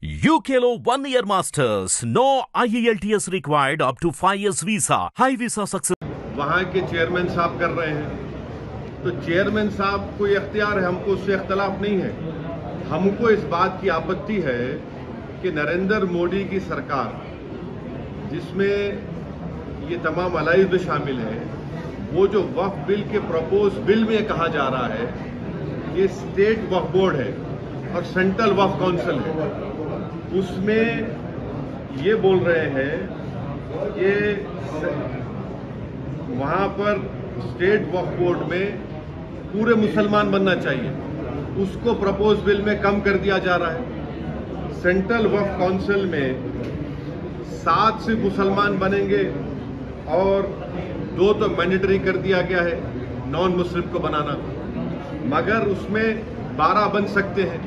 UKLO 1 year masters. No IELTS required up to 5 years visa. High visa success. वहाँ के chairman साहब कर रहे हैं, तो चेयरमैन साहब को ये अख्तियार है, हमको उससे इख्तलाफ नहीं है। हमको इस बात की आपत्ति है कि नरेंद्र मोदी की सरकार, जिसमें ये तमाम अलाइज भी शामिल है, वो जो वक्फ बिल के प्रपोज बिल में कहा जा रहा है ये स्टेट वक्फ बोर्ड है और सेंट्रल वक्फ काउंसिल है, उसमें ये बोल रहे हैं कि वहाँ पर स्टेट वक्फ बोर्ड में पूरे मुसलमान बनना चाहिए, उसको प्रपोज बिल में कम कर दिया जा रहा है। सेंट्रल वक्फ काउंसिल में 7 से मुसलमान बनेंगे और 2 तो मैंडेटरी कर दिया गया है नॉन मुस्लिम को बनाना, मगर उसमें 12 बन सकते हैं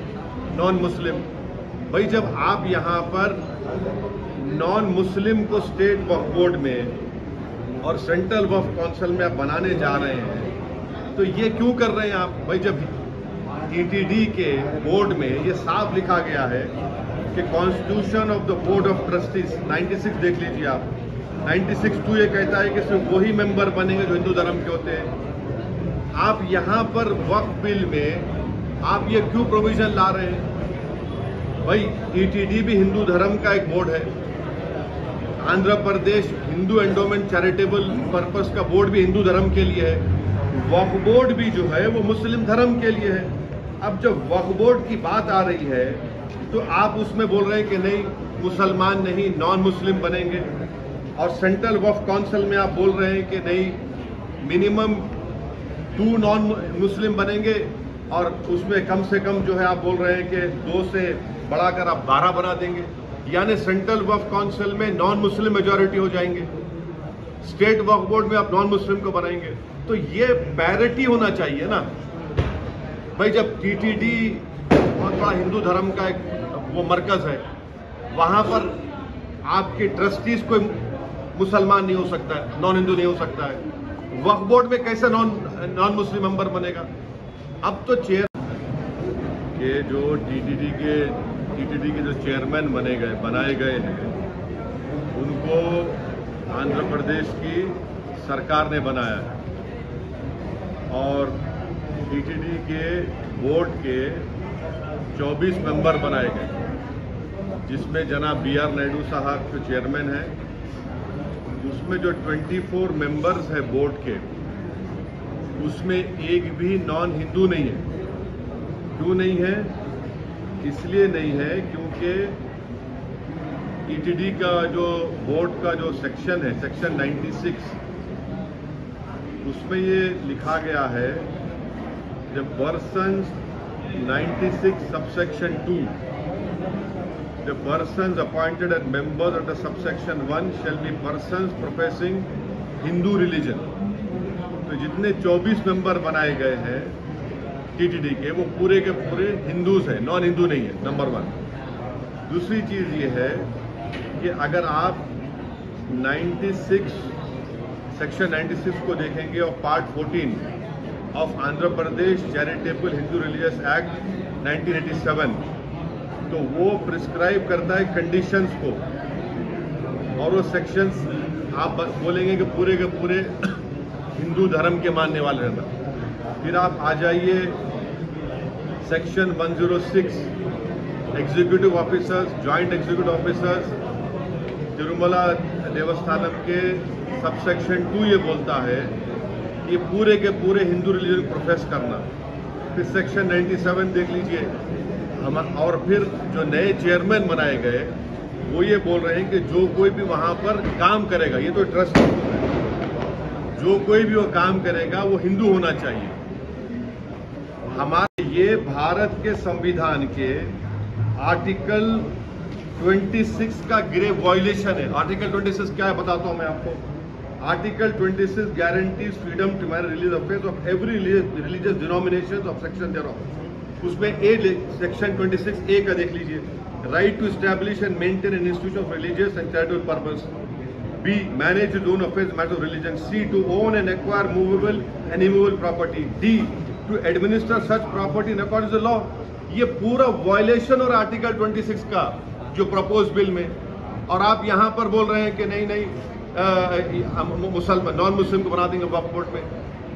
नॉन मुस्लिम। भाई जब आप यहाँ पर नॉन मुस्लिम को स्टेट वक्फ बोर्ड में और सेंट्रल वक्फ काउंसिल में आप बनाने जा रहे हैं, तो ये क्यों कर रहे हैं आप? भाई जब ईटीडी के बोर्ड में ये साफ लिखा गया है कि constitution of the board of trustees 96 देख लीजिए आप, 96(2) ये कहता है कि सिर्फ वही मेंबर बनेंगे जो हिंदू धर्म के होते हैं। आप यहाँ पर वक्फ बिल में आप ये क्यों प्रोविजन ला रहे हैं? भाई ईटीडी भी हिंदू धर्म का एक बोर्ड है, Andhra Pradesh Hindu endowment charitable purpose का बोर्ड भी हिंदू धर्म के लिए है, वक्फ बोर्ड भी जो है वो मुस्लिम धर्म के लिए है। अब जब वक्फ बोर्ड की बात आ रही है तो आप उसमें बोल रहे हैं कि नहीं मुसलमान नहीं नॉन मुस्लिम बनेंगे, और सेंट्रल वक्फ काउंसिल में आप बोल रहे हैं कि नहीं मिनिमम 2 नॉन मुस्लिम बनेंगे, और उसमें कम से कम जो है आप बोल रहे हैं कि 2 से बढ़ाकर आप 12 बना देंगे, यानी सेंट्रल वक्फ काउंसिल में नॉन मुस्लिम मेजॉरिटी हो जाएंगे, स्टेट वक्फ बोर्ड में आप नॉन मुस्लिम को बनाएंगे। तो ये पैरिटी होना चाहिए ना भाई। जब टीटीडी बहुत बड़ा हिंदू धर्म का एक वो मरकज है, वहां पर आपके ट्रस्टीज कोई मुसलमान नहीं हो सकता है, नॉन हिंदू नहीं हो सकता है, वक्फ बोर्ड में कैसे नॉन मुस्लिम मेंबर बनेगा? अब तो चेयर के जो टीटीडी के जो चेयरमैन बनाए गए हैं, उनको आंध्र प्रदेश की सरकार ने बनाया है, और टीटीडी के बोर्ड के 24 मेंबर बनाए गए, जिसमें जनाब BR नायडू साहब जो चेयरमैन हैं, उसमें जो 24 मेंबर्स हैं बोर्ड के, उसमें एक भी नॉन हिंदू नहीं है। क्यों नहीं है? इसलिए नहीं है क्योंकि ईटीडी का जो बोर्ड का जो सेक्शन है, सेक्शन 96, उसमें ये लिखा गया है जब persons 96 subsection 2 the persons appointed as members of the subsection 1 shall be persons professing Hindu religion। तो जितने 24 मेंबर बनाए गए हैं टीटीडी के, वो पूरे के पूरे हिंदूज हैं, नॉन हिंदू नहीं है, नंबर 1। दूसरी चीज ये है कि अगर आप 96 सेक्शन 96 को देखेंगे और part 14 of Andhra Pradesh charitable Hindu religious act 1987, तो वो प्रिस्क्राइब करता है कंडीशंस को, और वो सेक्शंस आप बोलेंगे कि पूरे के पूरे हिंदू धर्म के मानने वाले रहना। फिर आप आ जाइए section 106 executive officers, joint executive officers Tirumala Devasthanam के सबसेक्शन 2 ये बोलता है कि पूरे के पूरे हिंदू रिलीजन प्रोफेस करना। फिर सेक्शन 97 देख लीजिए और फिर जो नए चेयरमैन बनाए गए वो ये बोल रहे हैं कि जो कोई भी वहां पर काम करेगा, ये तो ट्रस्ट है, जो कोई भी वो काम करेगा वो हिंदू होना चाहिए। हमारे ये भारत के संविधान के आर्टिकल 26 का ग्रेव वायलेशन है। आर्टिकल 26 क्या है बताता हूं मैं आपको। Article 26 guarantees freedom to marry religious affairs of every religious denomination of section thereof। उसमें सेक्शन 26A का देख लीजिए, right to establish and maintain an institution of religious and charitable purpose. B, manage his own affairs, matter of religion. C, to own and acquire movable and immovable property. D, to administer such property in accordance with the law. ये पूरा violation और article 26 का जो propose bill में, और आप यहां पर बोल रहे हैं कि नहीं मुसलमान नॉन मुस्लिम को बना देंगे वक्फ बोर्ड में।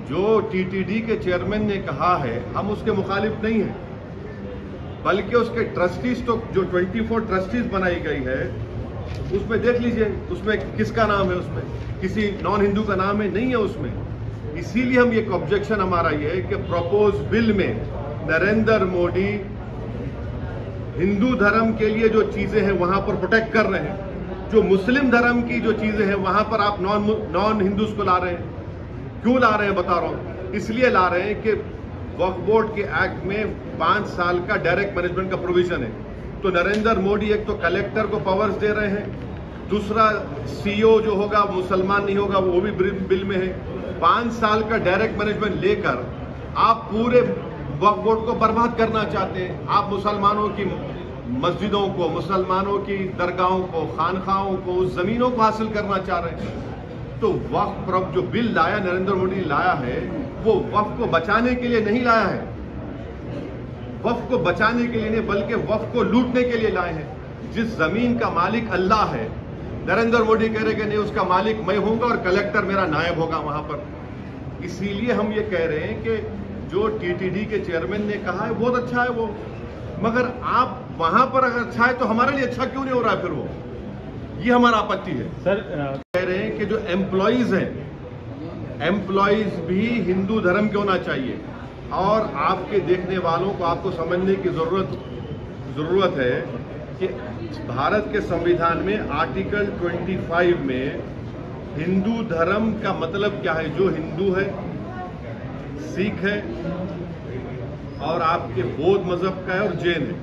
जो टीटीडी के चेयरमैन ने कहा है हम उसके मुखालिफ नहीं है, बल्कि उसके ट्रस्टीज तो जो 24 ट्रस्टीज बनाई गई है उसमें देख लीजिए, उसमें किसका नाम है, उसमें किसी नॉन हिंदू का नाम है, नहीं है उसमें। इसीलिए हम एक ऑब्जेक्शन हमारा ये है कि प्रपोज बिल में नरेंद्र मोदी हिंदू धर्म के लिए जो चीजें हैं वहां पर प्रोटेक्ट कर रहे हैं, जो मुस्लिम धर्म की जो चीजें हैं वहां पर आप नॉन हिंदूज को ला रहे हैं। क्यों ला रहे हैं बता रहा हूं, इसलिए ला रहे हैं कि वक्फ बोर्ड के एक्ट में 5 साल का डायरेक्ट मैनेजमेंट का प्रोविजन है। तो नरेंद्र मोदी एक तो कलेक्टर को पावर्स दे रहे हैं, दूसरा सीईओ जो होगा मुसलमान नहीं होगा वो भी बिल में है। 5 साल का डायरेक्ट मैनेजमेंट लेकर आप पूरे वक्फ बोर्ड को बर्बाद करना चाहते हैं। आप मुसलमानों की मस्जिदों को, मुसलमानों की दरगाहों को, खानखाहों को, उस जमीनों को हासिल करना चाह रहे हैं। तो वक्फ जो बिल लाया नरेंद्र मोदी ने लाया है वो वक्फ को बचाने के लिए नहीं लाया है, वक्फ को बचाने के लिए नहीं बल्कि वक्फ को लूटने के लिए लाए हैं। जिस जमीन का मालिक अल्लाह है, नरेंद्र मोदी कह रहे कि नहीं उसका मालिक मैं होऊंगा और कलेक्टर मेरा नायब होगा वहां पर। इसीलिए हम ये कह रहे हैं कि जो टीटीडी के चेयरमैन ने कहा है बहुत अच्छा है वो, मगर आप वहां पर अगर अच्छा है तो हमारे लिए अच्छा क्यों नहीं हो रहा है फिर वो, ये हमारा आपत्ति है। सर कह रहे हैं कि जो एम्प्लॉइज हैं, एम्प्लॉइज भी हिंदू धर्म के होना चाहिए, और आपके देखने वालों को आपको समझने की जरूरत है कि भारत के संविधान में आर्टिकल 25 में हिंदू धर्म का मतलब क्या है। जो हिंदू है, सिख है और आपके बौद्ध मजहब का है और जैन है,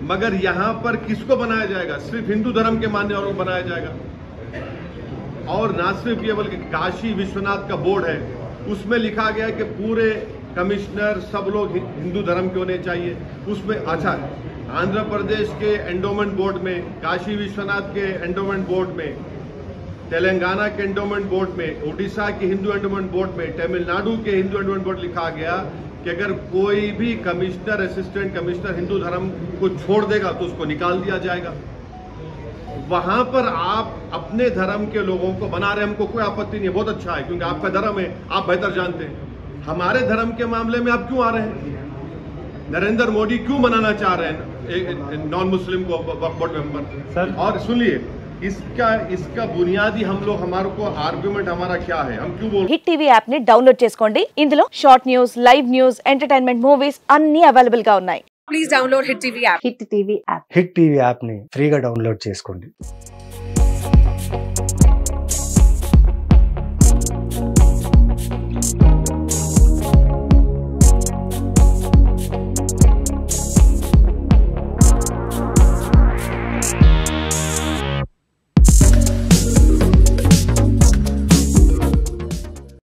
मगर यहां पर किसको बनाया जाएगा, सिर्फ हिंदू धर्म के मानने वालों को बनाया जाएगा। और ना सिर्फ ये बल्कि काशी विश्वनाथ का बोर्ड है उसमें लिखा गया है कि पूरे कमिश्नर सब लोग हिंदू धर्म के होने चाहिए। उसमें अच्छा आंध्र प्रदेश के एंडोमेंट बोर्ड में, काशी विश्वनाथ के एंडोमेंट बोर्ड में, तेलंगाना के एंडोमेंट बोर्ड में, उड़ीसा के हिंदू एंडोमेंट बोर्ड में, तमिलनाडु के हिंदू एंडोमेंट बोर्ड लिखा गया कि अगर कोई भी कमिश्नर, असिस्टेंट कमिश्नर हिंदू धर्म को छोड़ देगा तो उसको निकाल दिया जाएगा। वहां पर आप अपने धर्म के लोगों को बना रहे, हमको कोई आपत्ति नहीं है, बहुत अच्छा है क्योंकि आपका धर्म है, आप बेहतर जानते हैं। हमारे धर्म के मामले में आप क्यों आ रहे हैं? नरेंद्र मोदी क्यों बनाना चाह रहे हैं नॉन मुस्लिम को वक्फ बोर्ड मेंबर? सर और सुनिए, इसका बुनियादी हमारे को आर्ग्यूमेंट हमारा क्या है, हम क्यों बोल। హిట్ టీవీ యాప్ ని డౌన్లోడ్ చేసుకోండి. ఇందులో short news, live news, entertainment movies అన్ని అవైలబుల్ గా ఉన్నాయి. Please download hit TV app. Hit TV app ని ఫ్రీగా డౌన్లోడ్ చేసుకోండి.